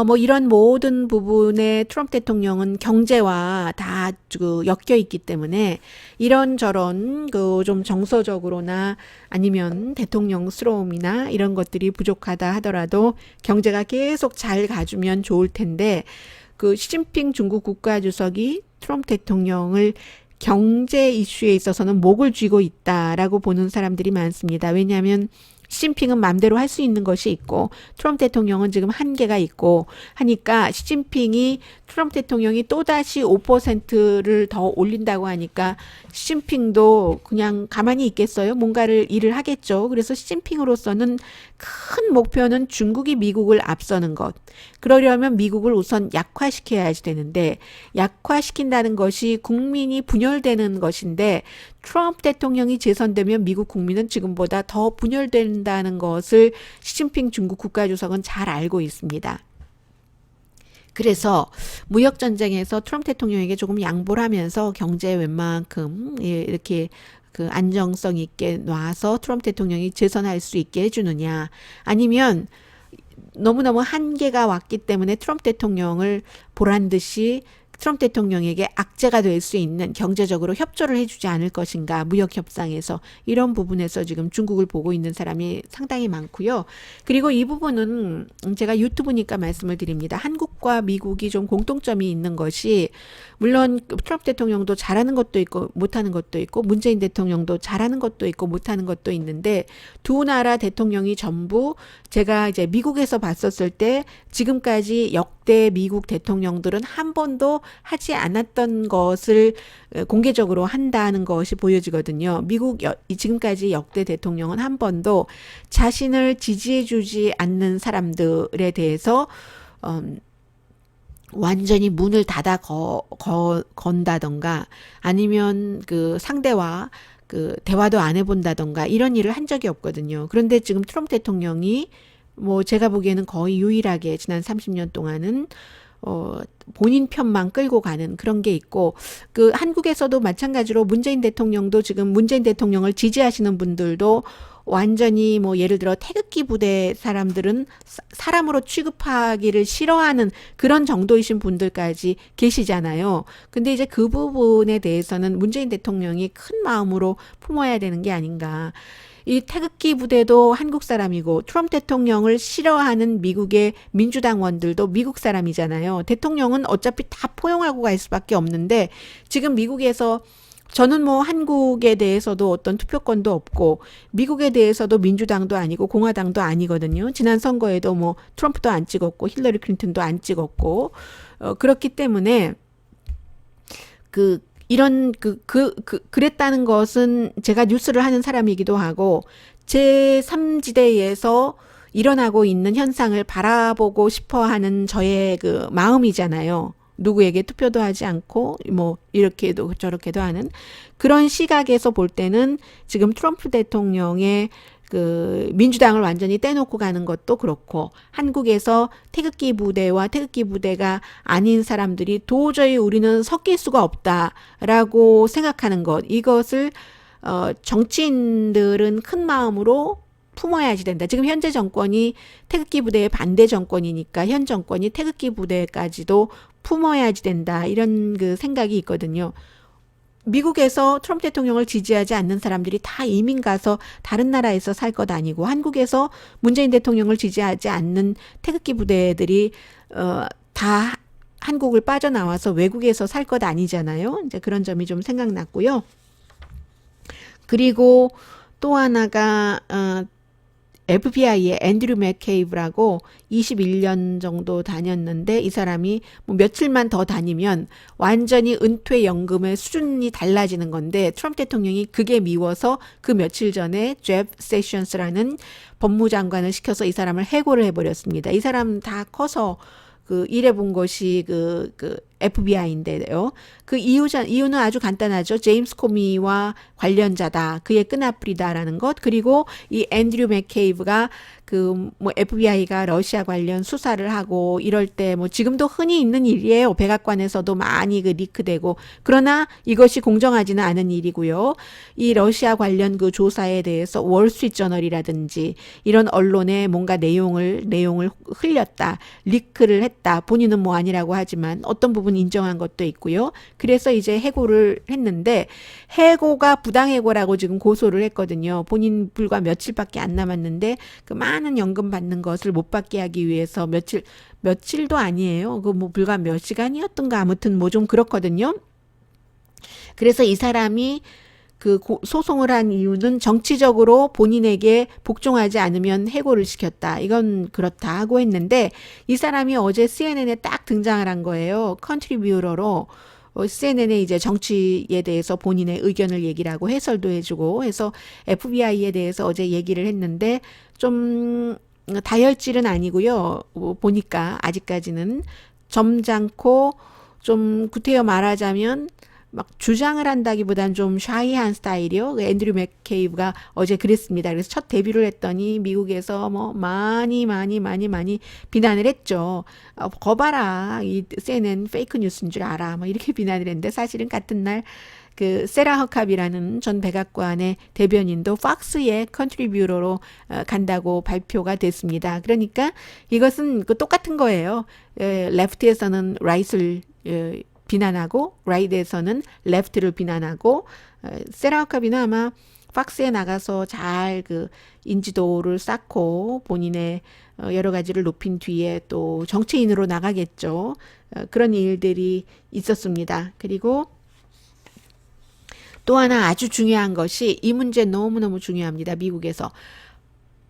뭐 이런 모든 부분에 트럼프 대통령은 경제와 다 엮여 있기 때문에 이런저런 그 좀 정서적으로나 아니면 대통령스러움이나 이런 것들이 부족하다 하더라도 경제가 계속 잘 가주면 좋을 텐데 그 시진핑 중국 국가주석이 트럼프 대통령을 경제 이슈에 있어서는 목을 쥐고 있다라고 보는 사람들이 많습니다. 왜냐하면 시진핑은 마음대로 할 수 있는 것이 있고 트럼프 대통령은 지금 한계가 있고 하니까 시진핑이 트럼프 대통령이 또다시 5%를 더 올린다고 하니까 시진핑도 그냥 가만히 있겠어요? 뭔가를 일을 하겠죠. 그래서 시진핑으로서는 큰 목표는 중국이 미국을 앞서는 것. 그러려면 미국을 우선 약화시켜야지 되는데 약화시킨다는 것이 국민이 분열되는 것인데 트럼프 대통령이 재선되면 미국 국민은 지금보다 더 분열된다는 것을 시진핑 중국 국가주석은 잘 알고 있습니다. 그래서 무역전쟁에서 트럼프 대통령에게 조금 양보를 하면서 경제에 웬만큼 이렇게 그 안정성 있게 놔서 트럼프 대통령이 재선할 수 있게 해주느냐 아니면 너무너무 한계가 왔기 때문에 트럼프 대통령을 보란 듯이 트럼프 대통령에게 악재가 될 수 있는 경제적으로 협조를 해주지 않을 것인가 무역 협상에서 이런 부분에서 지금 중국을 보고 있는 사람이 상당히 많고요. 그리고 이 부분은 제가 유튜브니까 말씀을 드립니다. 한국과 미국이 좀 공통점이 있는 것이 물론 트럼프 대통령도 잘하는 것도 있고 못하는 것도 있고 문재인 대통령도 잘하는 것도 있고 못하는 것도 있는데 두 나라 대통령이 전부 제가 이제 미국에서 봤었을 때 지금까지 역대 미국 대통령들은 한 번도 하지 않았던 것을 공개적으로 한다는 것이 보여지거든요. 미국 지금까지 역대 대통령은 한 번도 자신을 지지해주지 않는 사람들에 대해서 완전히 문을 닫아 건다던가 아니면 그 상대와 그 대화도 안 해본다던가 이런 일을 한 적이 없거든요. 그런데 지금 트럼프 대통령이 뭐 제가 보기에는 거의 유일하게 지난 30년 동안은 본인 편만 끌고 가는 그런 게 있고 그 한국에서도 마찬가지로 문재인 대통령도 지금 문재인 대통령을 지지하시는 분들도 완전히 뭐 예를 들어 태극기 부대 사람들은 사람으로 취급하기를 싫어하는 그런 정도이신 분들까지 계시잖아요. 근데 이제 그 부분에 대해서는 문재인 대통령이 큰 마음으로 품어야 되는 게 아닌가. 이 태극기 부대도 한국 사람이고 트럼프 대통령을 싫어하는 미국의 민주당원들도 미국 사람이잖아요. 대통령은 어차피 다 포용하고 갈 수밖에 없는데 지금 미국에서 저는 뭐 한국에 대해서도 어떤 투표권도 없고 미국에 대해서도 민주당도 아니고 공화당도 아니거든요. 지난 선거에도 뭐 트럼프도 안 찍었고 힐러리 클린턴도 안 찍었고 그렇기 때문에 그랬다는 것은 제가 뉴스를 하는 사람이기도 하고 제3지대에서 일어나고 있는 현상을 바라보고 싶어 하는 저의 그 마음이잖아요. 누구에게 투표도 하지 않고 뭐 이렇게도 저렇게도 하는 그런 시각에서 볼 때는 지금 트럼프 대통령의 그 민주당을 완전히 떼놓고 가는 것도 그렇고 한국에서 태극기 부대와 태극기 부대가 아닌 사람들이 도저히 우리는 섞일 수가 없다라고 생각하는 것 이것을 정치인들은 큰 마음으로 품어야지 된다. 지금 현재 정권이 태극기 부대의 반대 정권이니까 현 정권이 태극기 부대까지도 품어야지 된다. 이런 그 생각이 있거든요. 미국에서 트럼프 대통령을 지지하지 않는 사람들이 다 이민 가서 다른 나라에서 살 것 아니고 한국에서 문재인 대통령을 지지하지 않는 태극기 부대들이 다 한국을 빠져나와서 외국에서 살 것 아니잖아요. 이제 그런 점이 좀 생각났고요. 그리고 또 하나가 FBI의 앤드류 맥케이브라고 21년 정도 다녔는데 이 사람이 뭐 며칠만 더 다니면 완전히 은퇴연금의 수준이 달라지는 건데 트럼프 대통령이 그게 미워서 그 며칠 전에 제프 세션스라는 법무장관을 시켜서 이 사람을 해고를 해버렸습니다. 이 사람 다 커서 그 일해본 것이 그 FBI인데요. 그 이유는 아주 간단하죠. 제임스 코미와 관련자다. 그의 끈앞풀이다라는 것. 그리고 이 앤드류 맥케이브가 그 뭐 FBI가 러시아 관련 수사를 하고 이럴 때 뭐 지금도 흔히 있는 일이에요. 백악관에서도 많이 그 리크되고. 그러나 이것이 공정하지는 않은 일이고요. 이 러시아 관련 그 조사에 대해서 월스트리트저널이라든지 이런 언론에 뭔가 내용을 흘렸다. 리크를 했다. 본인은 뭐 아니라고 하지만 어떤 부분 인정한 것도 있고요. 그래서 이제 해고를 했는데 해고가 부당해고라고 지금 고소를 했거든요. 본인 불과 며칠밖에 안 남았는데 그 많은 연금 받는 것을 못 받게 하기 위해서 며칠도 아니에요. 그 뭐 불과 몇 시간이었던가 아무튼 뭐 좀 그렇거든요. 그래서 이 사람이 그 소송을 한 이유는 정치적으로 본인에게 복종하지 않으면 해고를 시켰다. 이건 그렇다 하고 했는데 이 사람이 어제 CNN에 딱 등장을 한 거예요. 컨트리뷰러로. CNN에 이제 정치에 대해서 본인의 의견을 얘기를 하고 해설도 해주고 해서 FBI에 대해서 어제 얘기를 했는데 좀 다혈질은 아니고요. 보니까 아직까지는 점잖고 좀 구태여 말하자면 막 주장을 한다기보단 좀 샤이한 스타일이요. 앤드류 맥케이브가 어제 그랬습니다. 그래서 첫 데뷔를 했더니 미국에서 뭐 많이 비난을 했죠. 거봐라, 이 CNN 페이크 뉴스인 줄 알아. 뭐 이렇게 비난을 했는데 사실은 같은 날 그 세라 허캅이라는 전 백악관의 대변인도 팍스의 컨트리뷰러로 간다고 발표가 됐습니다. 그러니까 이것은 그 똑같은 거예요. 레프트에서는 라이트를 비난하고 라이트에서는 레프트를 비난하고 세라 허캅이는 아마 팍스에 나가서 잘 그 인지도를 쌓고 본인의 여러 가지를 높인 뒤에 또 정치인으로 나가겠죠. 그런 일들이 있었습니다. 그리고 또 하나 아주 중요한 것이 이 문제 너무너무 중요합니다. 미국에서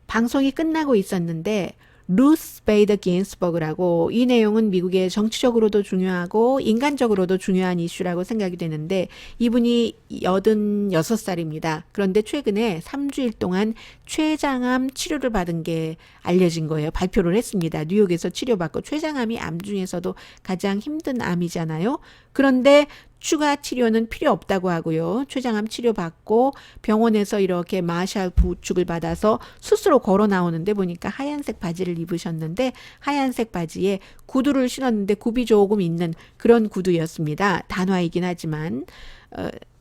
방송이 끝나고 있었는데 루스 베이더 기인스버그라고 이 내용은 미국의 정치적으로도 중요하고 인간적으로도 중요한 이슈라고 생각이 되는데 이분이 86살입니다. 그런데 최근에 3주일 동안 췌장암 치료를 받은 게 알려진 거예요. 발표를 했습니다. 뉴욕에서 치료받고 췌장암이 암 중에서도 가장 힘든 암이잖아요. 그런데 추가 치료는 필요 없다고 하고요. 췌장암 치료받고 병원에서 이렇게 마샬 부축을 받아서 스스로 걸어 나오는데 보니까 하얀색 바지를 입으셨는데 하얀색 바지에 구두를 신었는데 굽이 조금 있는 그런 구두였습니다. 단화이긴 하지만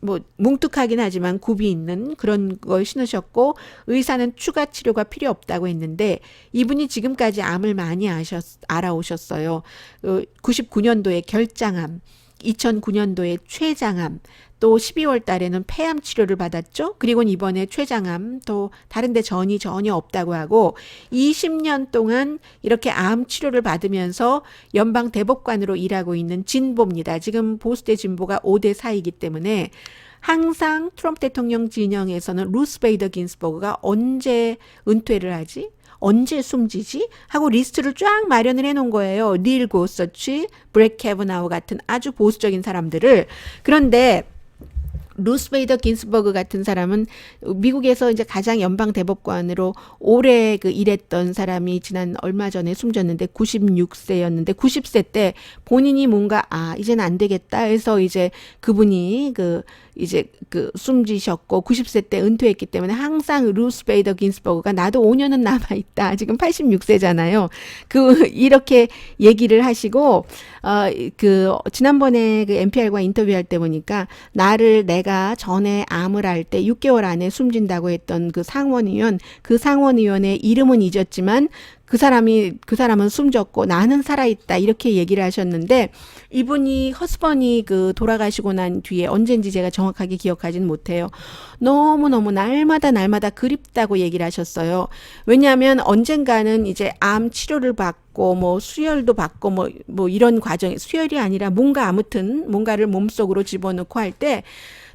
뭐 뭉툭하긴 하지만 굽이 있는 그런 걸 신으셨고 의사는 추가 치료가 필요 없다고 했는데 이분이 지금까지 암을 많이 알아오셨어요. 99년도에 결장암 2009년도에 췌장암, 또 12월 달에는 폐암 치료를 받았죠. 그리고 이번에 췌장암, 또 다른 데 전이 전혀 없다고 하고 20년 동안 이렇게 암 치료를 받으면서 연방 대법관으로 일하고 있는 진보입니다. 지금 보수대 진보가 5대 4이기 때문에 항상 트럼프 대통령 진영에서는 루스 베이더 긴스버그가 언제 은퇴를 하지? 언제 숨지지? 하고 리스트를 쫙 마련을 해놓은 거예요. 닐 고서치, 브렉 캐버나우 같은 아주 보수적인 사람들을. 그런데 루스 베이더 긴스버그 같은 사람은 미국에서 이제 가장 연방 대법관으로 오래 그 일했던 사람이 지난 얼마 전에 숨졌는데 96세였는데 90세 때 본인이 뭔가 이제는 안 되겠다 해서 이제 그분이 이제 숨지셨고 90세 때 은퇴했기 때문에 항상 루스 베이더 긴스버그가 나도 5년은 남아있다. 지금 86세잖아요. 이렇게 얘기를 하시고 지난번에 NPR과 인터뷰할 때 보니까 내가 전에 암을 할 때 6개월 안에 숨진다고 했던 그 상원의원의 이름은 잊었지만 그 사람은 숨졌고 나는 살아있다 이렇게 얘기를 하셨는데 이분이 허스번이 돌아가시고 난 뒤에 언젠지 제가 정확하게 기억하지는 못해요. 너무너무 날마다 그립다고 얘기를 하셨어요. 왜냐하면 언젠가는 이제 암 치료를 받고 뭐 수혈도 받고 뭐 이런 과정이 수혈이 아니라 아무튼 뭔가를 몸속으로 집어넣고 할 때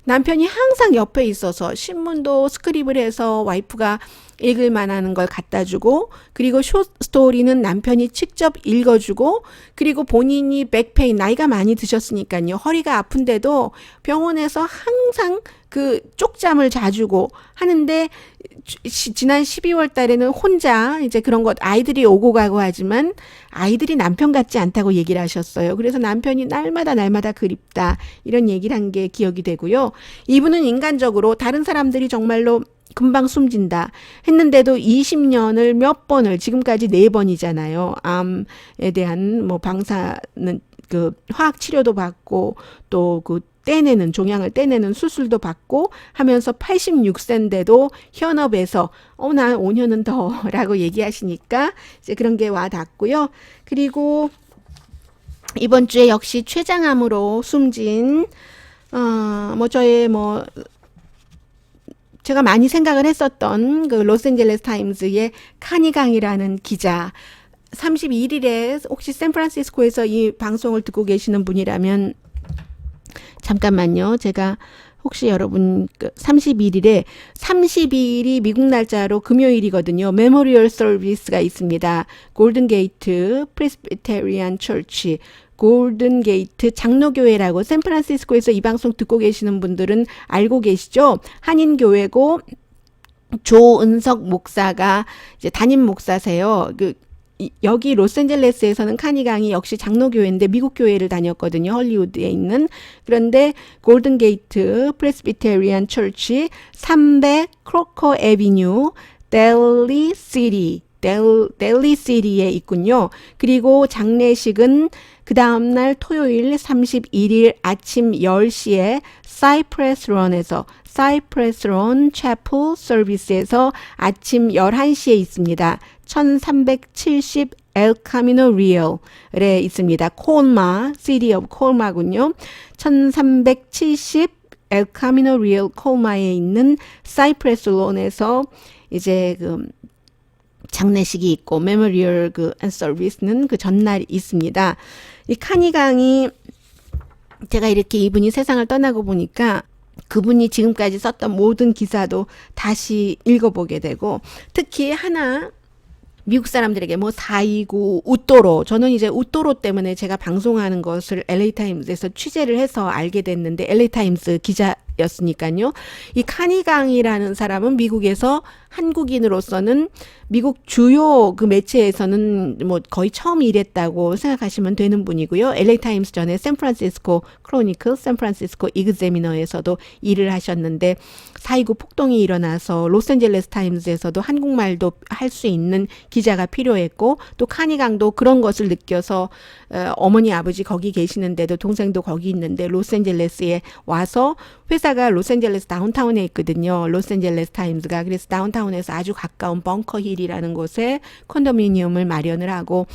남편이 항상 옆에 있어서 신문도 스크립을 해서 와이프가 읽을 만한 걸 갖다 주고 그리고 숏스토리는 남편이 직접 읽어주고 그리고 본인이 백페인 나이가 많이 드셨으니까요. 허리가 아픈데도 병원에서 항상 그 쪽잠을 자주고 하는데 지난 12월 달에는 혼자 이제 그런 것 아이들이 오고 가고 하지만 아이들이 남편 같지 않다고 얘기를 하셨어요. 그래서 남편이 날마다 그립다 이런 얘기를 한 게 기억이 되고요. 이분은 인간적으로 다른 사람들이 정말로 금방 숨진다 했는데도 20년을 몇 번을 지금까지 4번이잖아요. 암에 대한 뭐 방사는 그 화학 치료도 받고 또 그 떼내는 종양을 떼내는 수술도 받고 하면서 86세인데도 현업에서 난 5년은 더라고 얘기하시니까 이제 그런 게 와 닿고요. 그리고 이번 주에 역시 췌장암으로 숨진 뭐 저의 뭐 제가 많이 생각을 했었던 그 로스앤젤레스 타임즈의 카니강이라는 기자 31일에 혹시 샌프란시스코에서 이 방송을 듣고 계시는 분이라면 잠깐만요. 제가 혹시 여러분 30일이 미국 날짜로 금요일이거든요. 메모리얼 서비스가 있습니다. 골든 게이트 프레스비테리안 처치 골든 게이트 장로교회라고 샌프란시스코에서 이 방송 듣고 계시는 분들은 알고 계시죠? 한인교회고 조은석 목사가 이제 담임 목사세요. 여기 로스앤젤레스에서는 카니강이 역시 장로교회인데 미국 교회를 다녔거든요. 헐리우드에 있는. 그런데 골든 게이트 프레스비테리안 처치 300 크로커 애비뉴 델리 시티에 있군요. 그리고 장례식은 그 다음날 토요일 31일 아침 10시에 사이프레스 런 채플 서비스에서 아침 11시에 있습니다. 1370 엘 카미노 리얼에 있습니다. 콜마, 시티 오브 콜마군요. 1370 엘 카미노 리얼 콜마에 있는 사이프레스 론에서 이제 그 장례식이 있고 메모리얼 그 서비스는 그 전날 있습니다. 이 카니강이 제가 이렇게 이분이 세상을 떠나고 보니까 그분이 지금까지 썼던 모든 기사도 다시 읽어보게 되고 특히 하나 미국 사람들에게 뭐 429 웃도로 저는 이제 웃도로 때문에 제가 방송하는 것을 LA타임스에서 취재를 해서 알게 됐는데 LA타임스 기자였으니까요. 이 카니강이라는 사람은 미국에서 한국인으로서는 미국 주요 그 매체에서는 뭐 거의 처음 일했다고 생각하시면 되는 분이고요. LA타임스 전에 샌프란시스코 크로니클, 샌프란시스코 이그제미너에서도 일을 하셨는데 4.29 폭동이 일어나서 로스앤젤레스 타임즈에서도 한국말도 할 수 있는 기자가 필요했고 또 카니강도 그런 것을 느껴서 어머니 아버지 거기 계시는데도 동생도 거기 있는데 로스앤젤레스에 와서 회사가 로스앤젤레스 다운타운에 있거든요. 로스앤젤레스 타임즈가. 그래서 다운타운에서 아주 가까운 벙커힐이라는 곳에 콘도미니엄을 마련을 하고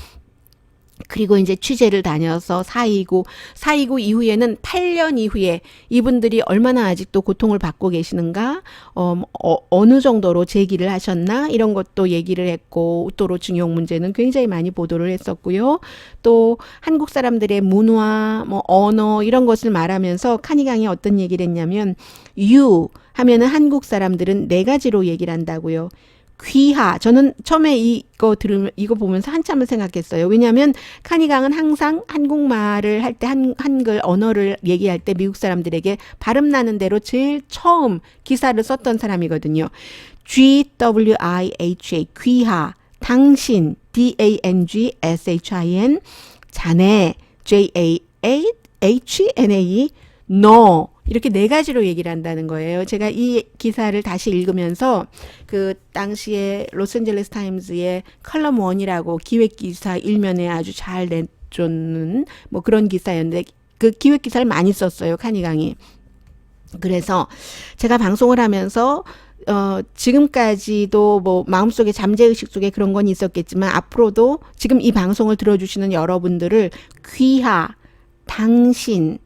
그리고 이제 취재를 다녀서 4.29 이후에는 8년 이후에 이분들이 얼마나 아직도 고통을 받고 계시는가, 어느 정도로 제기를 하셨나, 이런 것도 얘기를 했고, 웃도로 징용 문제는 굉장히 많이 보도를 했었고요. 또 한국 사람들의 문화, 뭐 언어, 이런 것을 말하면서 카니강이 어떤 얘기를 했냐면, 하면은 한국 사람들은 4가지로 얘기를 한다고요. 귀하. 저는 처음에 이거 보면서 한참을 생각했어요. 왜냐하면 카니강은 항상 한국말을 할 때 한글 언어를 얘기할 때 미국 사람들에게 발음 나는 대로 제일 처음 기사를 썼던 사람이거든요. GWIHA. 귀하. 당신. DANGSHIN. 자네. JAHNA. 너. 이렇게 4가지로 얘기를 한다는 거예요. 제가 이 기사를 다시 읽으면서 그 당시에 로스앤젤레스 타임즈의 컬럼 1이라고 기획기사 일면에 아주 잘 내쫓는 뭐 그런 기사였는데 그 기획기사를 많이 썼어요. 카니강이. 그래서 제가 방송을 하면서 지금까지도 뭐 마음속에 잠재의식 속에 그런 건 있었겠지만 앞으로도 지금 이 방송을 들어주시는 여러분들을 귀하, 당신,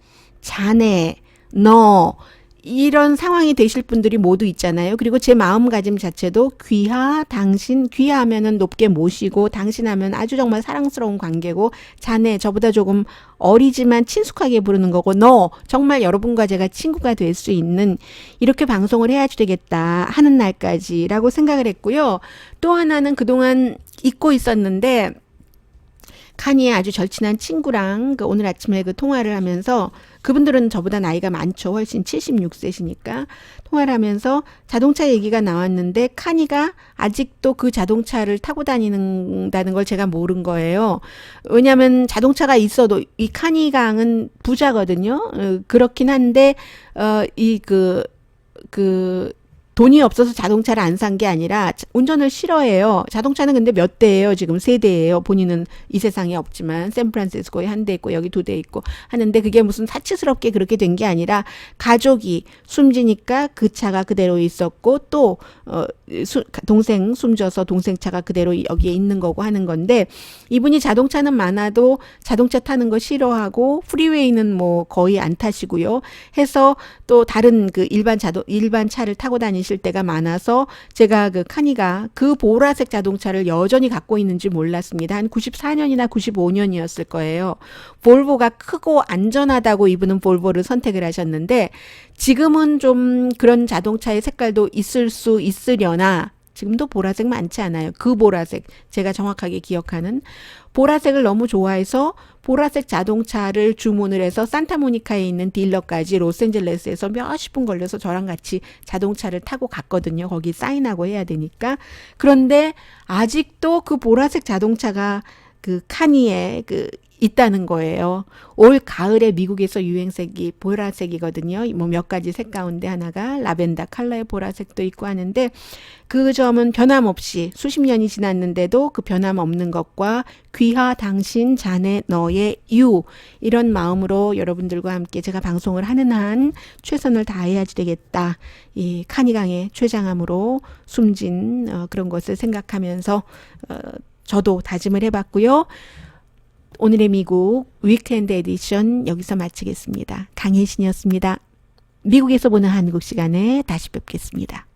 자네, 너 이런 상황이 되실 분들이 모두 있잖아요. 그리고 제 마음가짐 자체도 귀하, 당신, 귀하면은 높게 모시고 당신하면 아주 정말 사랑스러운 관계고 자네 저보다 조금 어리지만 친숙하게 부르는 거고 너 정말 여러분과 제가 친구가 될 수 있는 이렇게 방송을 해야지 되겠다 하는 날까지라고 생각을 했고요. 또 하나는 그동안 잊고 있었는데 카니의 아주 절친한 친구랑 그 오늘 아침에 그 통화를 하면서 그분들은 저보다 나이가 많죠. 훨씬 76세시니까 통화를 하면서 자동차 얘기가 나왔는데 카니가 아직도 그 자동차를 타고 다니는다는 걸 제가 모른 거예요. 왜냐하면 자동차가 있어도 이 카니강은 부자거든요. 그렇긴 한데 돈이 없어서 자동차를 안 산 게 아니라 운전을 싫어해요. 자동차는 근데 몇 대예요. 지금 세 대예요. 본인은 이 세상에 없지만 샌프란시스코에 한 대 있고 여기 두 대 있고 하는데 그게 무슨 사치스럽게 그렇게 된 게 아니라 가족이 숨지니까 그 차가 그대로 있었고 또 동생 숨져서 동생 차가 그대로 여기에 있는 거고 하는 건데 이분이 자동차는 많아도 자동차 타는 거 싫어하고 프리웨이는 뭐 거의 안 타시고요. 해서 또 다른 그 일반 차를 타고 다니실 때가 많아서 제가 그 카니가 그 보라색 자동차를 여전히 갖고 있는지 몰랐습니다. 한 94년이나 95년이었을 거예요. 볼보가 크고 안전하다고 이분은 볼보를 선택을 하셨는데 지금은 좀 그런 자동차의 색깔도 있을 수 있으려나 지금도 보라색 많지 않아요. 그 보라색 제가 정확하게 기억하는 보라색을 너무 좋아해서 보라색 자동차를 주문을 해서 산타모니카에 있는 딜러까지 로스앤젤레스에서 몇십 분 걸려서 저랑 같이 자동차를 타고 갔거든요. 거기 사인하고 해야 되니까. 그런데 아직도 그 보라색 자동차가 그 카니에 있다는 거예요. 올 가을에 미국에서 유행색이 보라색이거든요. 뭐 몇 가지 색 가운데 하나가 라벤더 컬러의 보라색도 있고 하는데 그 점은 변함없이 수십 년이 지났는데도 그 변함없는 것과 귀하 당신 자네 너의 유 이런 마음으로 여러분들과 함께 제가 방송을 하는 한 최선을 다해야지 되겠다. 이 카니강의 최장암으로 숨진 그런 것을 생각하면서 저도 다짐을 해봤고요. 오늘의 미국 위크엔드 에디션 여기서 마치겠습니다. 강혜신이었습니다. 미국에서 보는 한국 시간에 다시 뵙겠습니다.